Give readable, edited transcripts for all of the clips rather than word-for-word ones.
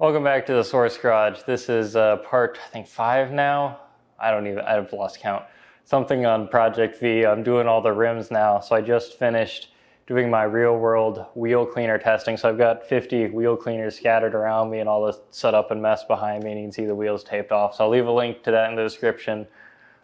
Welcome back to the Source Garage. This is part, I think, 5 now. I've lost count. Something on Project V. I'm doing all the rims now. So I just finished doing my real world wheel cleaner testing. So I've got 50 wheel cleaners scattered around me and all the setup and mess behind me, and you can see the wheels taped off. So I'll leave a link to that in the description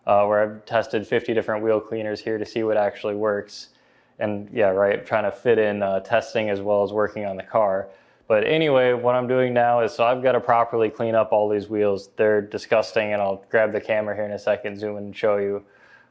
where I've tested 50 different wheel cleaners here to see what actually works. And yeah, right, trying to fit in testing as well as working on the car. But anyway, what I'm doing now is, so I've got to properly clean up all these wheels. They're disgusting, and I'll grab the camera here in a second, zoom in and show you.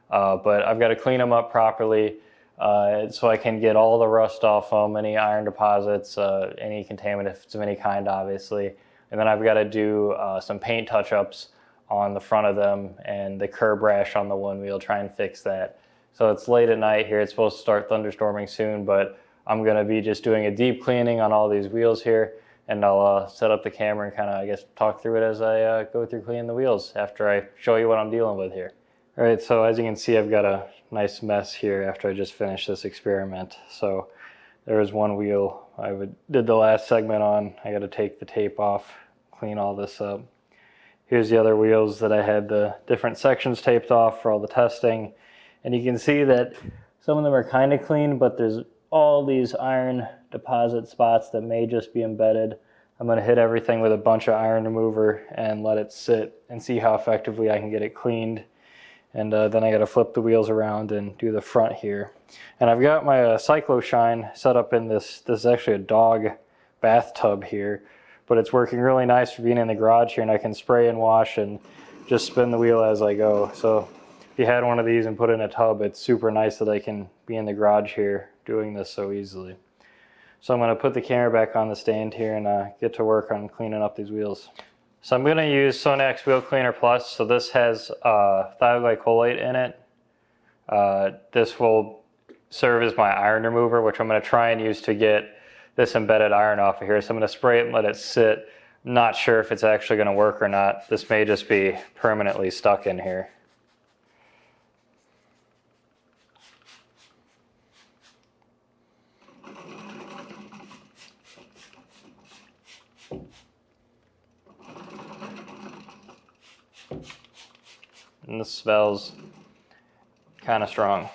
But I've got to clean them up properly so I can get all the rust off them, any iron deposits, any contaminants of any kind, obviously. And then I've got to do some paint touch-ups on the front of them and the curb rash on the one wheel, try and fix that. So it's late at night here. It's supposed to start thunderstorming soon, but I'm going to be just doing a deep cleaning on all these wheels here, and I'll set up the camera and kind of, I guess, talk through it as I go through cleaning the wheels after I show you what I'm dealing with here. All right, so as you can see, I've got a nice mess here after I just finished this experiment. So there was one wheel did the last segment on. I got to take the tape off, clean all this up. Here's the other wheels that I had the different sections taped off for all the testing. And you can see that some of them are kind of clean, but there's all these iron deposit spots that may just be embedded. I'm going to hit everything with a bunch of iron remover and let it sit and see how effectively I can get it cleaned. And then I got to flip the wheels around and do the front here. And I've got my Cycloshine set up in this is actually a dog bathtub here, but it's working really nice for being in the garage here, and I can spray and wash and just spin the wheel as I go. So if you had one of these and put it in a tub, it's super nice that I can be in the garage here doing this so easily. So I'm going to put the camera back on the stand here and get to work on cleaning up these wheels. So I'm going to use Sonax Wheel Cleaner Plus. So this has thioglycolate in it. This will serve as my iron remover, which I'm going to try and use to get this embedded iron off of here. So I'm going to spray it and let it sit. I'm not sure if it's actually going to work or not. This may just be permanently stuck in here. And this smells kind of strong.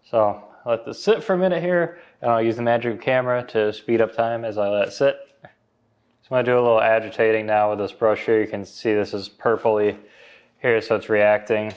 So I'll let this sit for a minute here, and I'll use the magic camera to speed up time as I let it sit. So I'm going to do a little agitating now with this brush here. You can see this is purpley here, so it's reacting.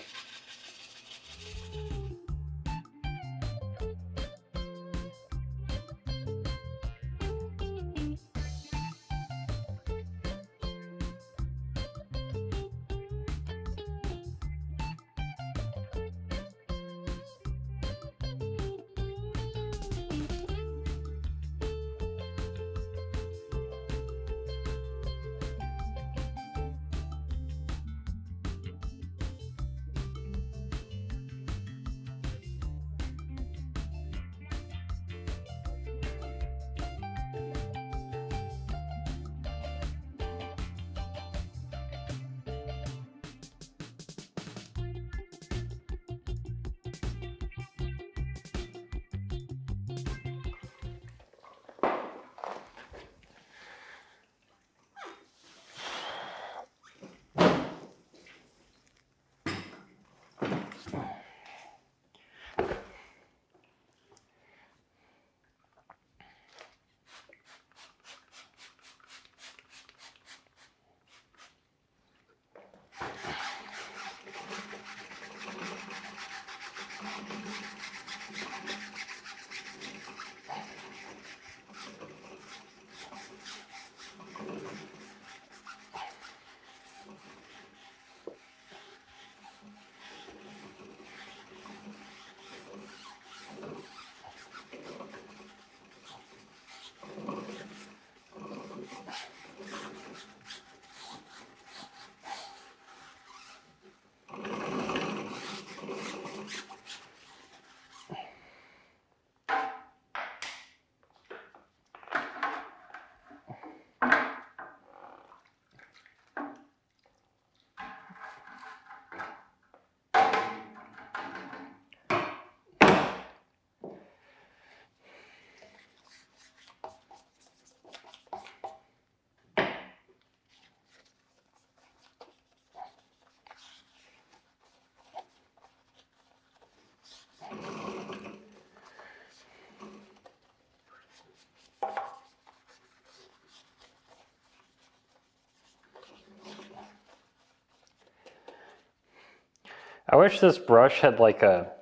I wish this brush had like a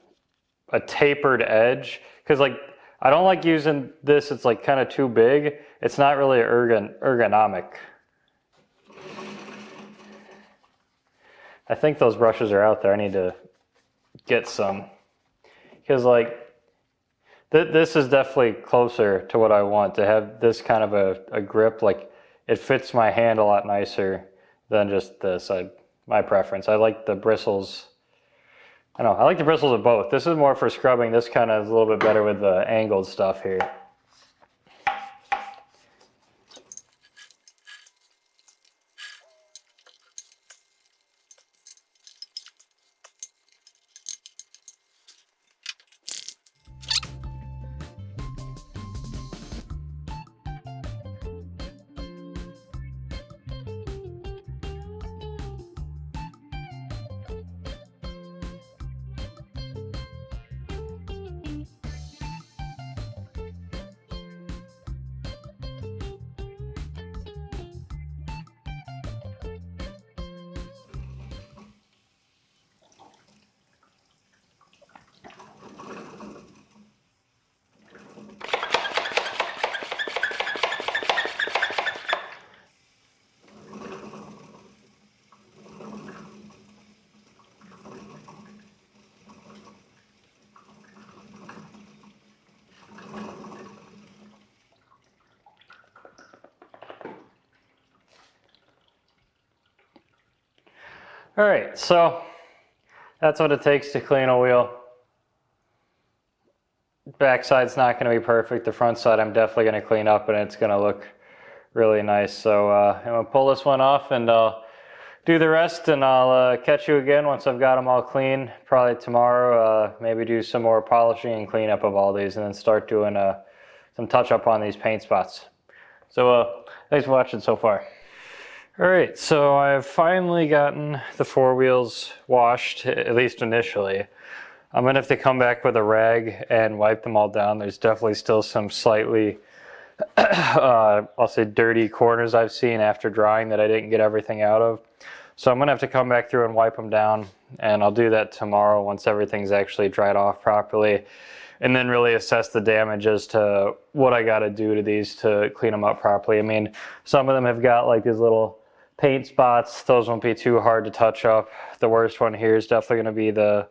tapered edge, because like I don't like using this. It's like kind of too big. It's not really ergonomic. I think those brushes are out there. I need to get some, because like this is definitely closer to what I want, to have this kind of a grip. Like it fits my hand a lot nicer than just this. My preference. I like the bristles. I don't know, I like the bristles of both. This is more for scrubbing. This kind of is a little bit better with the angled stuff here. All right, so that's what it takes to clean a wheel. Backside's not going to be perfect. The front side I'm definitely going to clean up, and it's going to look really nice. So I'm going to pull this one off, and I'll do the rest, and I'll catch you again once I've got them all clean. Probably tomorrow, maybe do some more polishing and cleanup of all these, and then start doing some touch up on these paint spots. So thanks for watching so far. All right, so I've finally gotten the four wheels washed, at least initially. I'm gonna have to come back with a rag and wipe them all down. There's definitely still some slightly, I'll say dirty corners I've seen after drying that I didn't get everything out of. So I'm gonna have to come back through and wipe them down, and I'll do that tomorrow once everything's actually dried off properly, and then really assess the damage as to what I gotta do to these to clean them up properly. I mean, some of them have got like these little paint spots. Those won't be too hard to touch up. The worst one here is definitely going to be the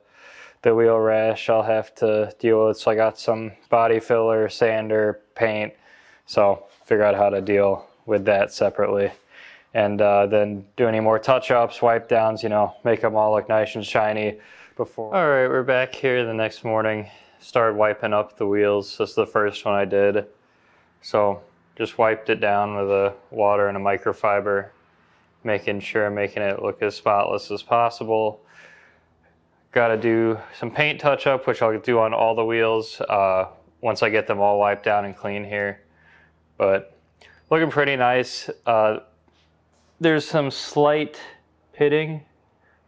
wheel rash I'll have to deal with. So I got some body filler, sander, paint. So figure out how to deal with that separately. And then do any more touch-ups, wipe downs, you know, make them all look nice and shiny before. All right, we're back here the next morning. Started wiping up the wheels. This is the first one I did. So just wiped it down with the water and a microfiber, making it look as spotless as possible. Got to do some paint touch-up, which I'll do on all the wheels once I get them all wiped down and clean here. But looking pretty nice. There's some slight pitting,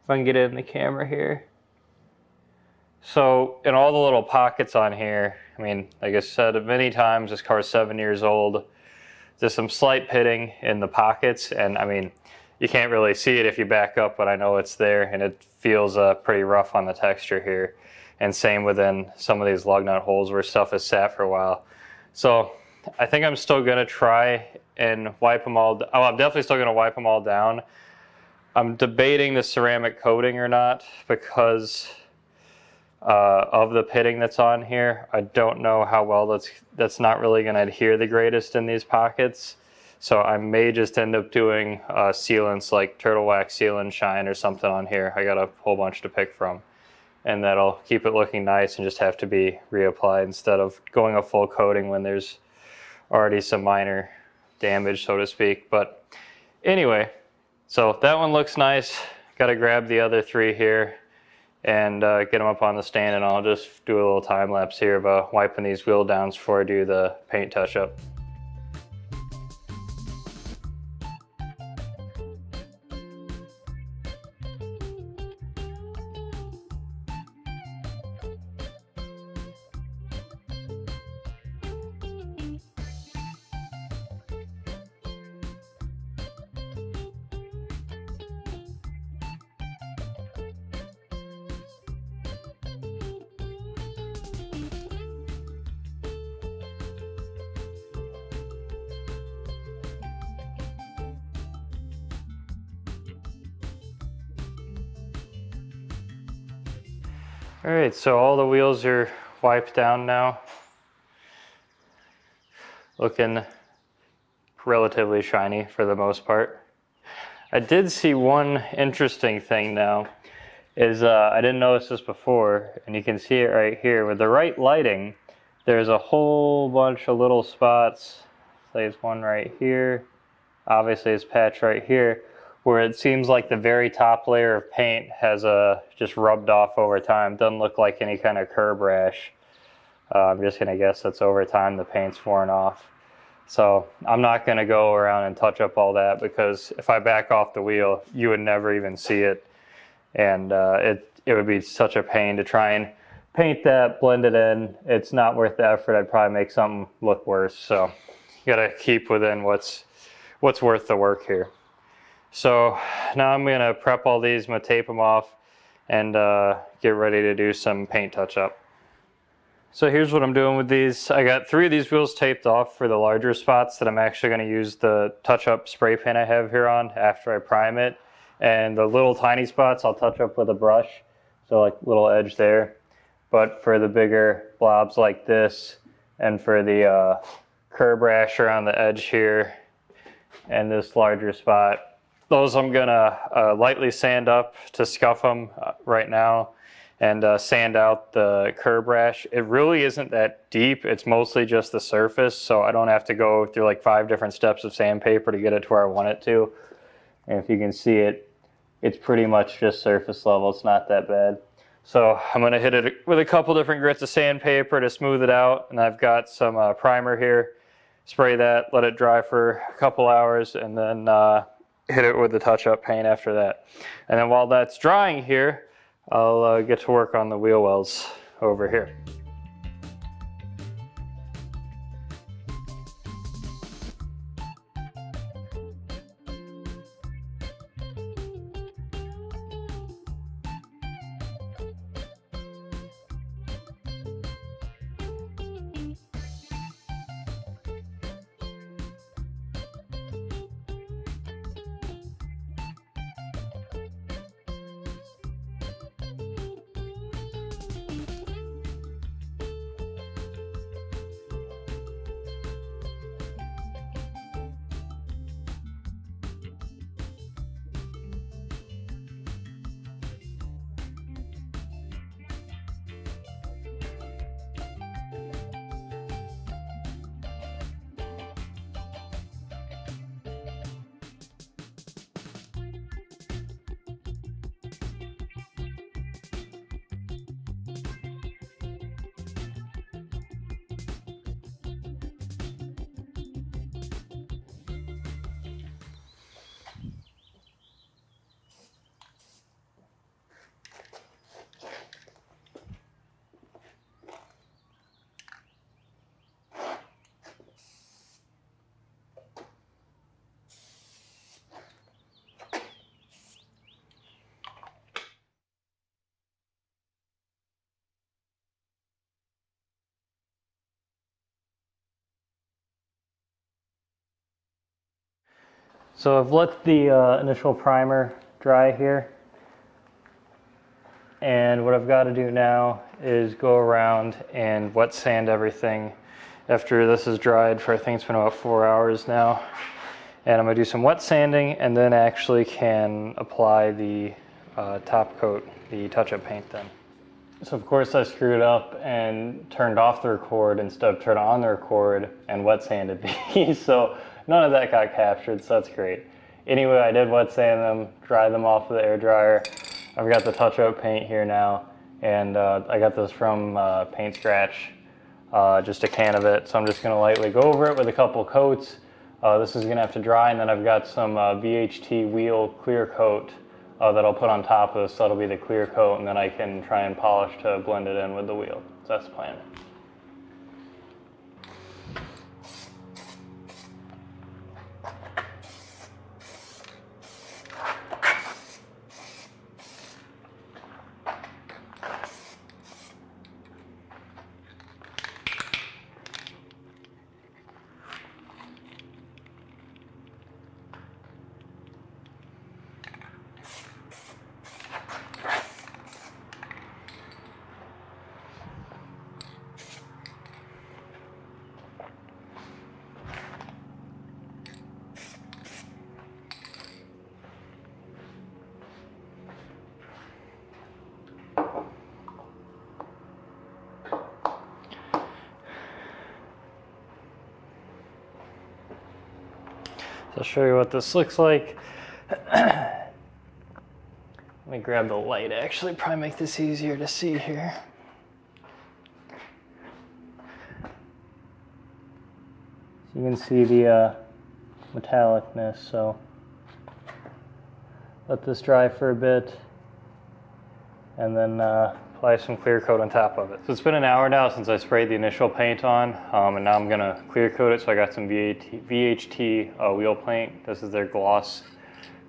if I can get it in the camera here. So in all the little pockets on here, I mean, like I said many times, this car's 7 years old. There's some slight pitting in the pockets, and I mean, you can't really see it if you back up, but I know it's there, and it feels pretty rough on the texture here. And same within some of these lug nut holes where stuff has sat for a while. So I think I'm still gonna try and wipe them all. Oh, I'm definitely still gonna wipe them all down. I'm debating the ceramic coating or not because of the pitting that's on here. I don't know how well that's not really gonna adhere the greatest in these pockets. So I may just end up doing sealants like turtle wax sealant shine or something on here. I got a whole bunch to pick from. And that'll keep it looking nice and just have to be reapplied instead of going a full coating when there's already some minor damage, so to speak. But anyway, so that one looks nice. Got to grab the other three here and get them up on the stand, and I'll just do a little time lapse here about wiping these wheel downs before I do the paint touch up. All right, so all the wheels are wiped down now. Looking relatively shiny for the most part. I did see one interesting thing now, is I didn't notice this before, and you can see it right here. With the right lighting, there's a whole bunch of little spots. There's one right here. Obviously, it's patch right here, where it seems like the very top layer of paint has just rubbed off over time. Doesn't look like any kind of curb rash. I'm just gonna guess that's over time the paint's worn off. So I'm not gonna go around and touch up all that, because if I back off the wheel, you would never even see it. And it would be such a pain to try and paint that, blend it in. It's not worth the effort. I'd probably make something look worse. So you gotta keep within what's worth the work here. So now I'm gonna prep all these, I'm gonna tape them off and get ready to do some paint touch up. So here's what I'm doing with these. I got 3 of these wheels taped off for the larger spots that I'm actually gonna use the touch up spray paint I have here on after I prime it. And the little tiny spots I'll touch up with a brush, so like little edge there. But for the bigger blobs like this, and for the curb rash around the edge here, and this larger spot, those I'm gonna lightly sand up to scuff them right now, and sand out the curb rash. It really isn't that deep. It's mostly just the surface, so I don't have to go through like 5 different steps of sandpaper to get it to where I want it to. And if you can see it, it's pretty much just surface level. It's not that bad. So I'm gonna hit it with a couple different grits of sandpaper to smooth it out. And I've got some primer here. Spray that, let it dry for a couple hours, and then hit it with the touch-up paint after that. And then while that's drying here, I'll get to work on the wheel wells over here. So I've let the initial primer dry here. And what I've got to do now is go around and wet sand everything after this is dried for, I think it's been about 4 hours now. And I'm going to do some wet sanding, and then actually can apply the top coat, the touch-up paint then. So of course I screwed up and turned off the record instead of turning on the record and wet sanded these. So none of that got captured, so that's great. Anyway, I did wet sand them, dry them off with the air dryer. I've got the touch-up paint here now, and I got this from Paint Scratch, just a can of it. So I'm just gonna lightly go over it with a couple coats. This is gonna have to dry, and then I've got some VHT wheel clear coat that I'll put on top of this, so that'll be the clear coat, and then I can try and polish to blend it in with the wheel. So that's the plan. So I'll show you what this looks like. Let me grab the light, actually, probably make this easier to see here. So you can see the metallicness, so let this dry for a bit and then apply some clear coat on top of it. So it's been an hour now since I sprayed the initial paint on, and now I'm gonna clear coat it. So I got some VHT wheel paint. This is their gloss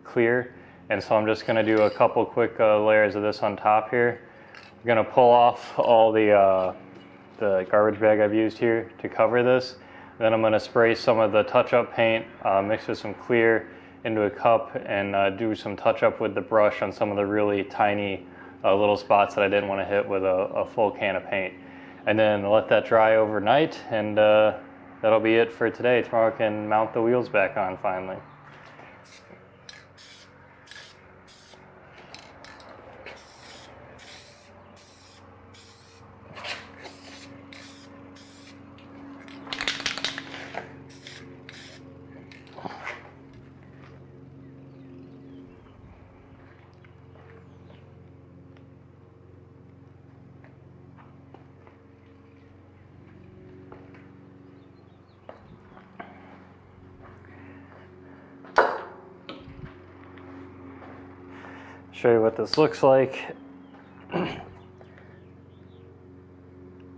clear. And so I'm just gonna do a couple quick layers of this on top here. I'm gonna pull off all the garbage bag I've used here to cover this. Then I'm gonna spray some of the touch-up paint, mix with some clear into a cup, and do some touch-up with the brush on some of the really tiny little spots that I didn't want to hit with a full can of paint. And then let that dry overnight, and that'll be it for today. Tomorrow I can mount the wheels back on finally. Show you what this looks like.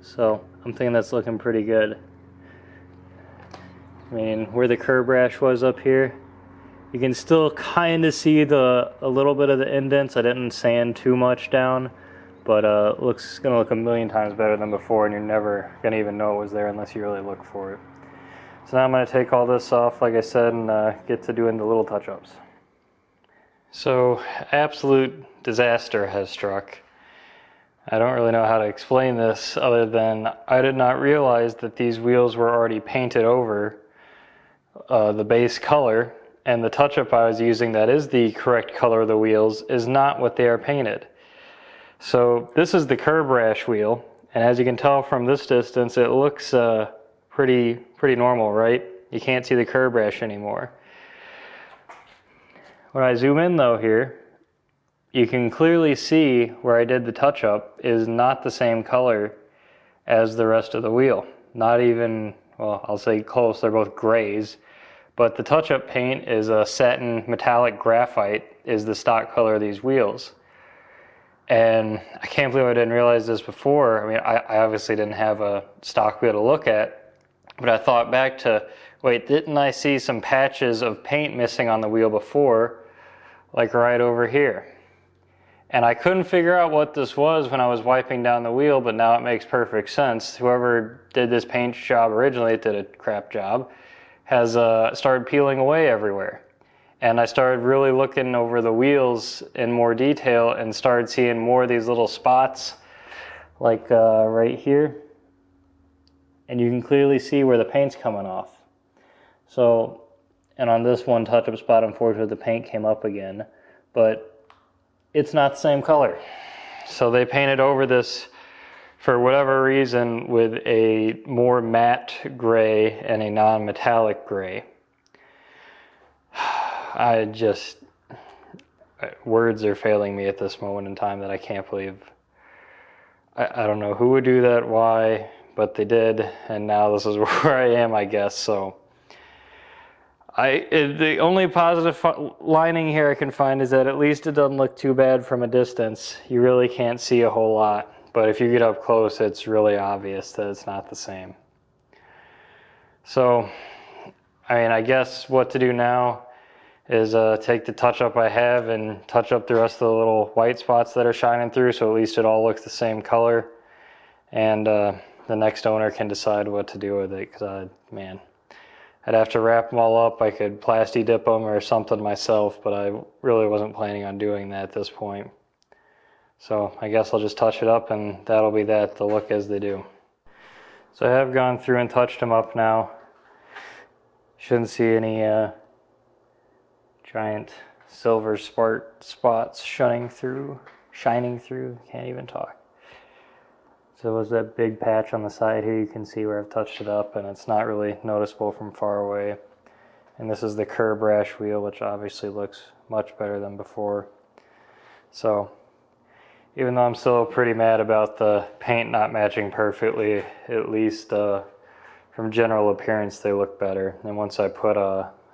So I'm thinking that's looking pretty good. I mean, where the curb rash was up here, you can still kind of see a little bit of the indents. I didn't sand too much down, but it's gonna look a million times better than before, and you're never gonna even know it was there unless you really look for it. So now I'm gonna take all this off, like I said, and get to doing the little touch-ups. So, absolute disaster has struck. I don't really know how to explain this other than I did not realize that these wheels were already painted over the base color, and the touch-up I was using that is the correct color of the wheels is not what they are painted. So this is the curb rash wheel, and as you can tell from this distance, it looks pretty normal, right? You can't see the curb rash anymore. When I zoom in though here, you can clearly see where I did the touch-up is not the same color as the rest of the wheel. Not even, well, I'll say close, they're both grays, but the touch-up paint is a satin metallic graphite is the stock color of these wheels. And I can't believe I didn't realize this before. I mean, I obviously didn't have a stock wheel to look at, but I thought back to, wait, didn't I see some patches of paint missing on the wheel before? Like right over here. And I couldn't figure out what this was when I was wiping down the wheel, but now it makes perfect sense. Whoever did this paint job originally, it did a crap job, has started peeling away everywhere. And I started really looking over the wheels in more detail and started seeing more of these little spots, like right here. And you can clearly see where the paint's coming off. So, and on this one touch-up spot, unfortunately, the paint came up again, but it's not the same color. So they painted over this, for whatever reason, with a more matte gray and a non-metallic gray. Words are failing me at this moment in time that I can't believe. I don't know who would do that, why, but they did, and now this is where I am, I guess, so. The only positive lining here I can find is that at least it doesn't look too bad from a distance. You really can't see a whole lot, but if you get up close, it's really obvious that it's not the same. So, I mean, I guess what to do now is take the touch-up I have and touch up the rest of the little white spots that are shining through, so at least it all looks the same color, and the next owner can decide what to do with it, because man, I'd have to wrap them all up. I could plasti dip them or something myself, but I really wasn't planning on doing that at this point. So I guess I'll just touch it up, and that'll be that. They'll look as they do. So I have gone through and touched them up now. Shouldn't see any giant silver spots shining through. Can't even talk. So it was that big patch on the side here. You can see where I've touched it up, and it's not really noticeable from far away. And this is the curb rash wheel, which obviously looks much better than before. So even though I'm still pretty mad about the paint not matching perfectly, at least from general appearance they look better. And once I put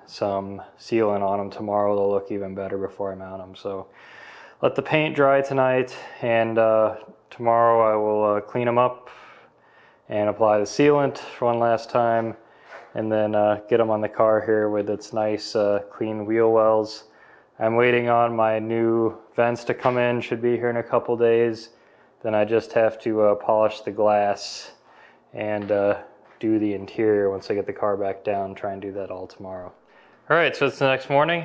some sealant on them tomorrow, they'll look even better before I mount them. So let the paint dry tonight, and tomorrow I will clean them up and apply the sealant one last time, and then get them on the car here with its nice clean wheel wells. I'm waiting on my new vents to come in, should be here in a couple days. Then I just have to polish the glass and do the interior once I get the car back down. Try and do that all tomorrow. All right, so it's the next morning,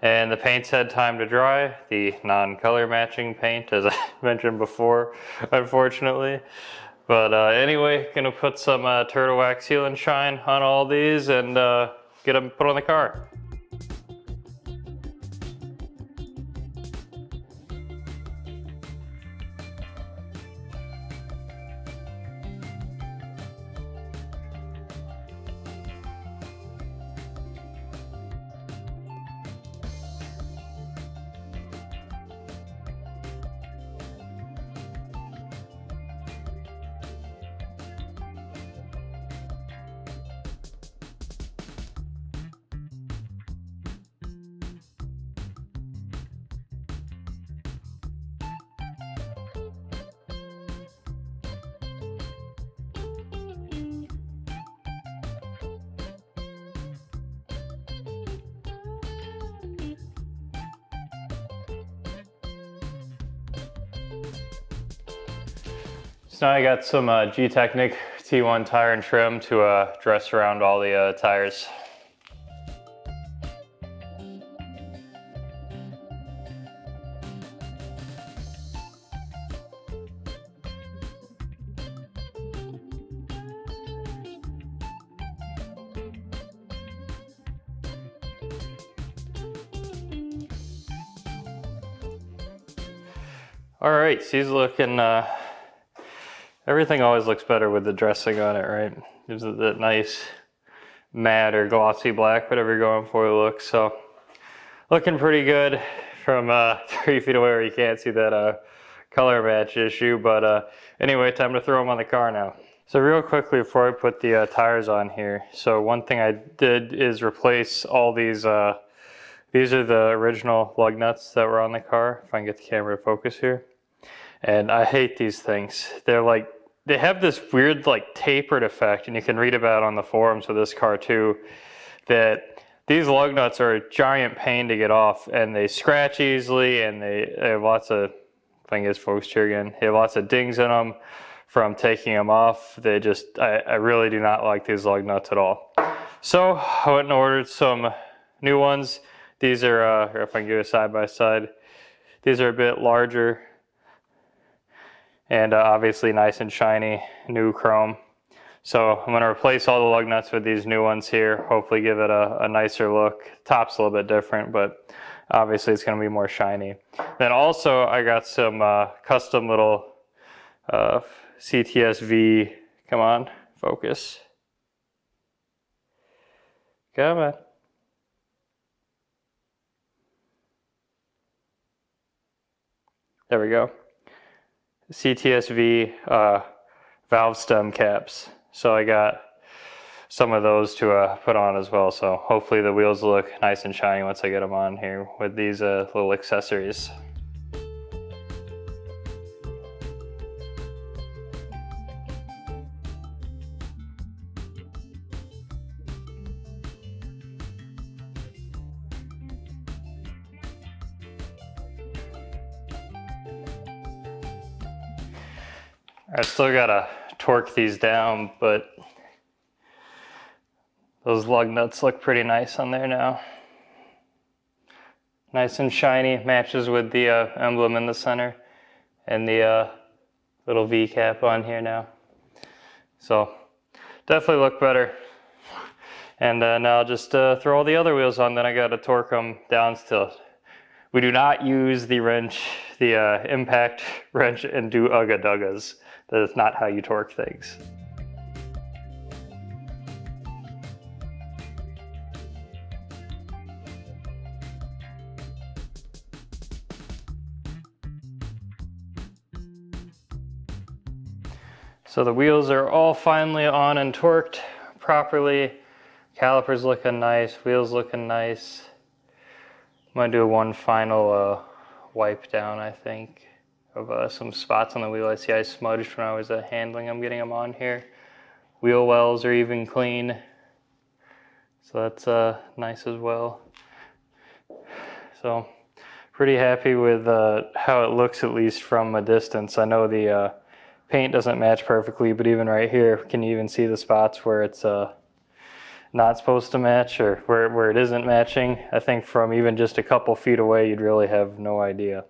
and the paint's had time to dry. The non-color matching paint, as I mentioned before, unfortunately. But anyway, gonna put some turtle wax seal and shine on all these and get them put on the car. So now I got some G-Technic T1 tire and trim to dress around all the tires. All right, so he's looking, everything always looks better with the dressing on it, right? Gives it that nice matte or glossy black, whatever you're going for the look. So looking pretty good from 3 feet away where you can't see that color match issue. But anyway, time to throw them on the car now. So real quickly before I put the tires on here. So one thing I did is replace all these are the original lug nuts that were on the car. If I can get the camera to focus here. And I hate these things. They're like, they have this weird like tapered effect, and you can read about it on the forums of this car too, that these lug nuts are a giant pain to get off, and they scratch easily, and they have lots of, if I can get this focused here again, they have lots of dings in them from taking them off. They just, I really do not like these lug nuts at all. So I went and ordered some new ones. These are, if I can give it side by side, these are a bit larger and obviously nice and shiny, new chrome. So I'm going to replace all the lug nuts with these new ones here, hopefully give it a nicer look. Top's a little bit different, but obviously it's going to be more shiny. Then also I got some custom little CTSV, come on, focus. Come on. There we go. CTSV valve stem caps. So I got some of those to put on as well. So hopefully the wheels look nice and shiny once I get them on here with these little accessories. I still gotta torque these down, but those lug nuts look pretty nice on there now. Nice and shiny, matches with the emblem in the center and the little V cap on here now. So definitely look better. And now I'll just throw all the other wheels on, then I gotta torque them down still. We do not use the wrench, the impact wrench, and do ugga-duggas. That is not how you torque things. So the wheels are all finally on and torqued properly. Calipers looking nice, wheels looking nice. I'm gonna do one final wipe down, I think, of some spots on the wheel. I see I smudged when I was handling them, getting them on here. Wheel wells are even clean, so that's nice as well. So pretty happy with how it looks, at least from a distance. I know the paint doesn't match perfectly, but even right here, can you even see the spots where it's not supposed to match, or where it isn't matching? I think from even just a couple feet away, you'd really have no idea.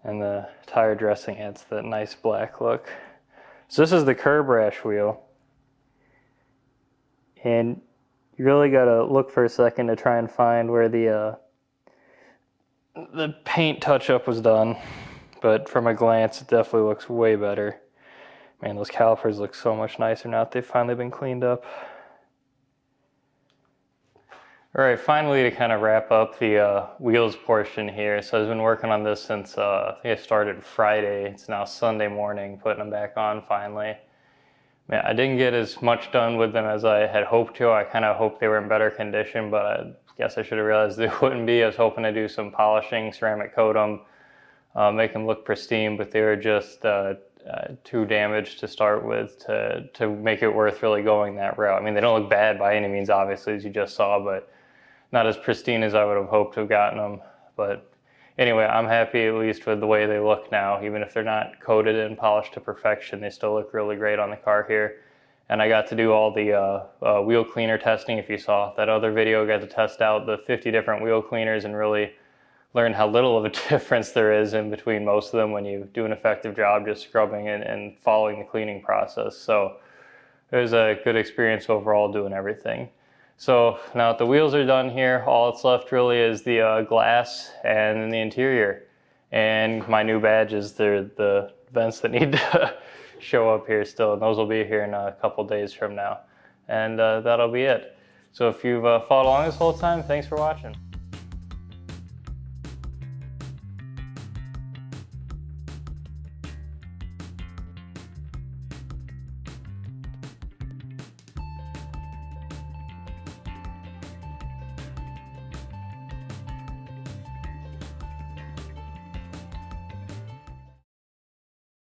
And the tire dressing adds that nice black look. So this is the curb rash wheel. And you really gotta look for a second to try and find where the paint touch-up was done. But from a glance, it definitely looks way better. Man, those calipers look so much nicer now that they've finally been cleaned up. All right, finally, to kind of wrap up the wheels portion here. So I've been working on this since I think I started Friday. It's now Sunday morning, putting them back on finally. Man, I didn't get as much done with them as I had hoped to. I kind of hoped they were in better condition, but I guess I should have realized they wouldn't be. I was hoping to do some polishing, ceramic coat them, make them look pristine, but they were just too damaged to start with to make it worth really going that route. I mean, they don't look bad by any means, obviously, as you just saw, but not as pristine as I would have hoped to have gotten them. But anyway, I'm happy at least with the way they look now. Even if they're not coated and polished to perfection, they still look really great on the car here. And I got to do all the wheel cleaner testing. If you saw that other video, I got to test out the 50 different wheel cleaners and really learn how little of a difference there is in between most of them when you do an effective job just scrubbing and following the cleaning process. So it was a good experience overall doing everything. So now that the wheels are done here, all that's left really is the glass and the interior. And my new badges, they're the vents that need to show up here still. And those will be here in a couple days from now. And that'll be it. So if you've followed along this whole time, thanks for watching.